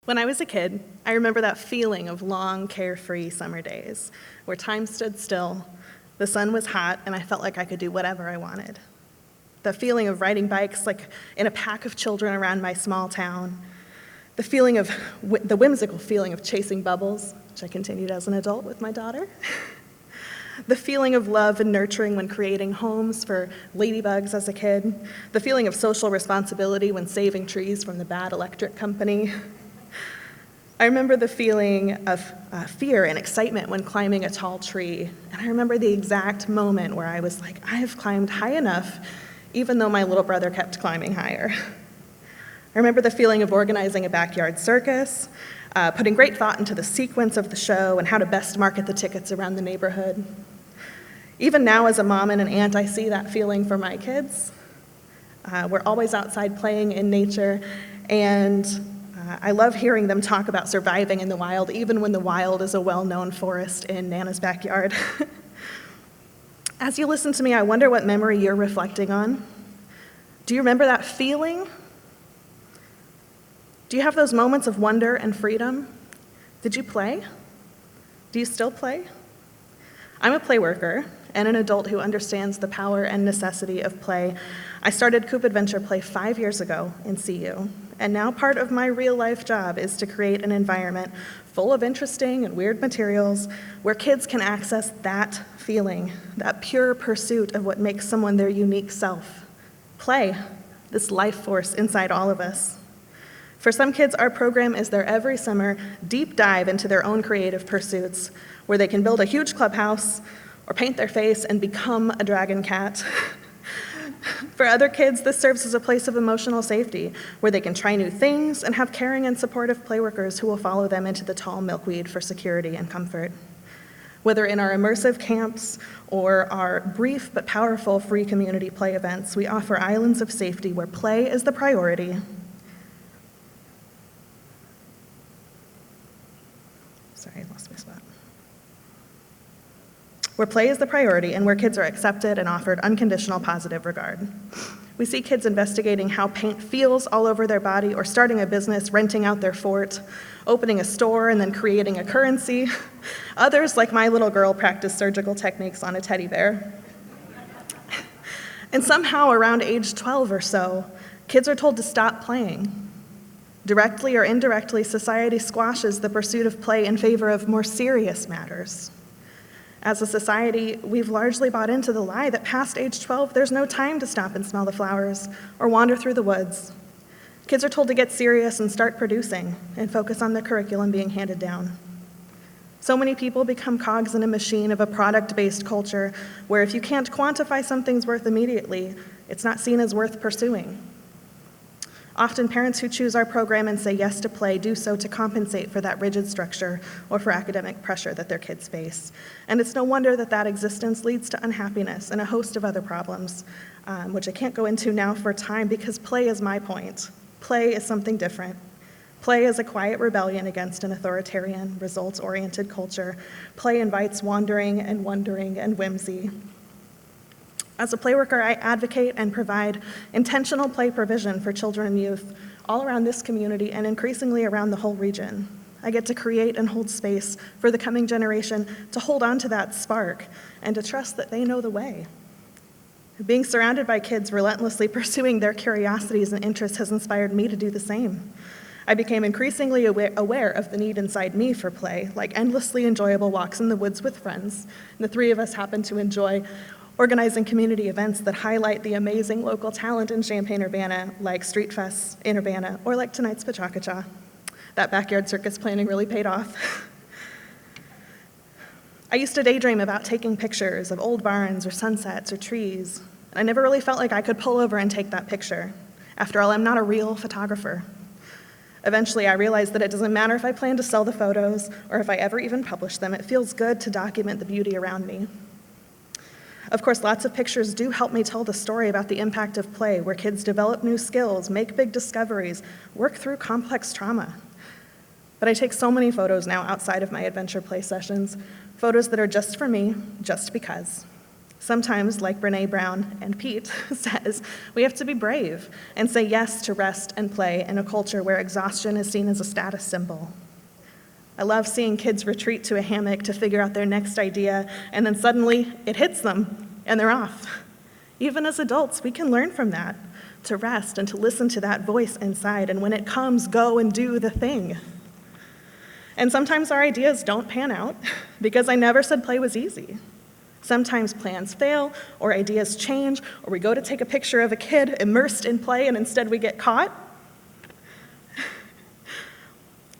When I was a kid, I remember that feeling of long, carefree summer days where time stood still, the sun was hot, and I felt like I could do whatever I wanted. The feeling of riding bikes like in a pack of children around my small town. The whimsical feeling of chasing bubbles, which I continued as an adult with my daughter. The feeling of love and nurturing when creating homes for ladybugs as a kid. The feeling of social responsibility when saving trees from the bad electric company. I remember the feeling of fear and excitement when climbing a tall tree. And I remember the exact moment where I was like, I have climbed high enough, even though my little brother kept climbing higher. I remember the feeling of organizing a backyard circus, putting great thought into the sequence of the show and how to best market the tickets around the neighborhood. Even now, as a mom and an aunt, I see that feeling for my kids. We're always outside playing in nature, and I love hearing them talk about surviving in the wild, even when the wild is a well-known forest in Nana's backyard. As you listen to me, I wonder what memory you're reflecting on. Do you remember that feeling? Do you have those moments of wonder and freedom? Did you play? Do you still play? I'm a play worker and an adult who understands the power and necessity of play. I started Coop Adventure Play 5 years ago in CU, and now part of my real-life job is to create an environment full of interesting and weird materials where kids can access that feeling, that pure pursuit of what makes someone their unique self. Play, this life force inside all of us. For some kids, our program is their every summer deep dive into their own creative pursuits, where they can build a huge clubhouse or paint their face and become a dragon cat. For other kids, this serves as a place of emotional safety, where they can try new things and have caring and supportive playworkers who will follow them into the tall milkweed for security and comfort. Whether in our immersive camps or our brief but powerful free community play events, we offer islands of safety where play is the priority. Sorry, I lost my spot. Where play is the priority and where kids are accepted and offered unconditional positive regard. We see kids investigating how paint feels all over their body, or starting a business, renting out their fort, opening a store and then creating a currency. Others, like my little girl, practice surgical techniques on a teddy bear. And somehow around age 12 or so, kids are told to stop playing. Directly or indirectly, society squashes the pursuit of play in favor of more serious matters. As a society, we've largely bought into the lie that past age 12, there's no time to stop and smell the flowers or wander through the woods. Kids are told to get serious and start producing and focus on the curriculum being handed down. So many people become cogs in a machine of a product-based culture where if you can't quantify something's worth immediately, it's not seen as worth pursuing. Often parents who choose our program and say yes to play do so to compensate for that rigid structure or for academic pressure that their kids face. And it's no wonder that that existence leads to unhappiness and a host of other problems, which I can't go into now for time because play is my point. Play is something different. Play is a quiet rebellion against an authoritarian, results-oriented culture. Play invites wandering and wondering and whimsy. As a play worker, I advocate and provide intentional play provision for children and youth all around this community and increasingly around the whole region. I get to create and hold space for the coming generation to hold on to that spark and to trust that they know the way. Being surrounded by kids relentlessly pursuing their curiosities and interests has inspired me to do the same. I became increasingly aware of the need inside me for play, like endlessly enjoyable walks in the woods with friends. And the three of us happen to enjoy organizing community events that highlight the amazing local talent in Champaign-Urbana, like Street Fests in Urbana, or like tonight's Pachacacha. That backyard circus planning really paid off. I used to daydream about taking pictures of old barns or sunsets or trees. I never really felt like I could pull over and take that picture. After all, I'm not a real photographer. Eventually, I realized that it doesn't matter if I plan to sell the photos or if I ever even publish them. It feels good to document the beauty around me. Of course, lots of pictures do help me tell the story about the impact of play, where kids develop new skills, make big discoveries, work through complex trauma. But I take so many photos now outside of my adventure play sessions, photos that are just for me, just because. Sometimes, like Brene Brown and Pete says, we have to be brave and say yes to rest and play in a culture where exhaustion is seen as a status symbol. I love seeing kids retreat to a hammock to figure out their next idea, and then suddenly it hits them, and they're off. Even as adults, we can learn from that, to rest and to listen to that voice inside, and when it comes, go and do the thing. And sometimes our ideas don't pan out, because I never said play was easy. Sometimes plans fail, or ideas change, or we go to take a picture of a kid immersed in play, and instead we get caught.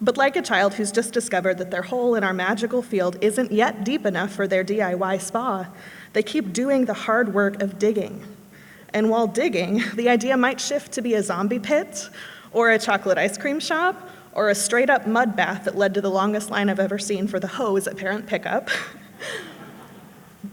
But like a child who's just discovered that their hole in our magical field isn't yet deep enough for their DIY spa, they keep doing the hard work of digging. And while digging, the idea might shift to be a zombie pit, or a chocolate ice cream shop, or a straight-up mud bath that led to the longest line I've ever seen for the hose at parent pickup.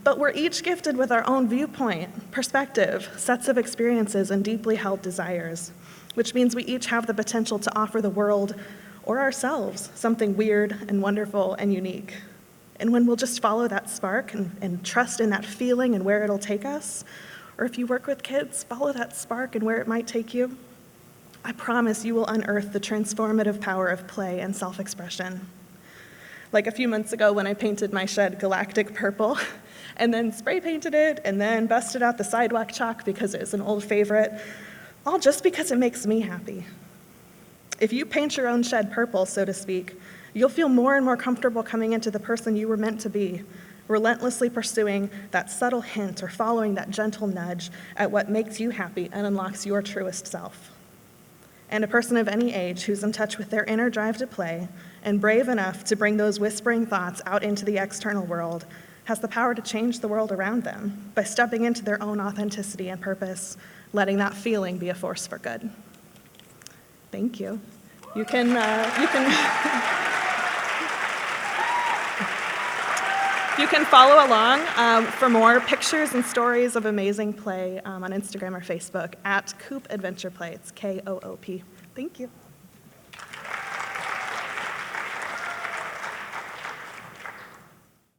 But we're each gifted with our own viewpoint, perspective, sets of experiences, and deeply held desires, which means we each have the potential to offer the world, or ourselves, something weird and wonderful and unique. And when we'll just follow that spark and trust in that feeling and where it'll take us, or if you work with kids, follow that spark and where it might take you, I promise you will unearth the transformative power of play and self-expression. Like a few months ago when I painted my shed galactic purple, and then spray painted it, and then busted out the sidewalk chalk because it was an old favorite, all just because it makes me happy. If you paint your own shed purple, so to speak, you'll feel more and more comfortable coming into the person you were meant to be, relentlessly pursuing that subtle hint or following that gentle nudge at what makes you happy and unlocks your truest self. And a person of any age who's in touch with their inner drive to play and brave enough to bring those whispering thoughts out into the external world has the power to change the world around them by stepping into their own authenticity and purpose, letting that feeling be a force for good. Thank you. You can follow along for more pictures and stories of amazing play on Instagram or Facebook at Coop Adventure Play. It's Koop. Thank you.